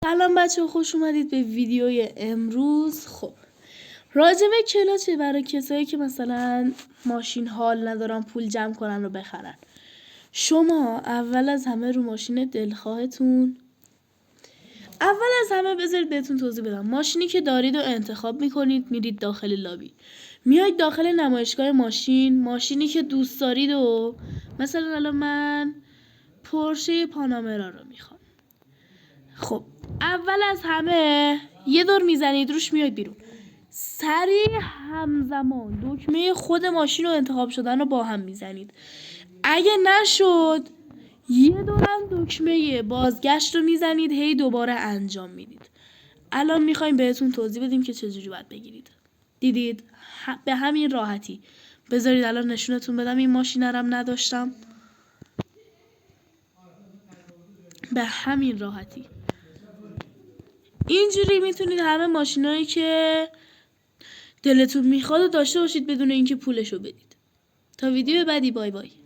سلام بچه، خوش اومدید به ویدیوی امروز. خب راجع به کلاچه برای کسایی که مثلا ماشین حال ندارن پول جمع کنن و بخرن. شما اول از همه رو ماشین دلخواهتون بذارید بهتون توضیح بدم. ماشینی که دارید رو انتخاب میکنید، میرید داخل لابی، میایید داخل نمایشگاه ماشینی که دوست دارید و مثلا الان من پورشه پانامرا رو میخوام. خب اول از همه یه دور میزنید روش، میاید بیرون، سریع همزمان دکمه خود ماشین و انتخاب شدن رو با هم میزنید. اگه نشد یه دورم دکمه بازگشت رو میزنید، هی دوباره انجام میدید. الان میخوایم بهتون توضیح بدیم که چجوری باید بگیرید. دیدید؟ به همین راحتی. بذارید الان نشونتون بدم. این ماشین رم نداشتم. به همین راحتی اینجوری میتونید همه ماشینایی که دلتون میخواد داشته باشید بدون اینکه پولشو بدید. تا ویدیو بعدی، بای بای.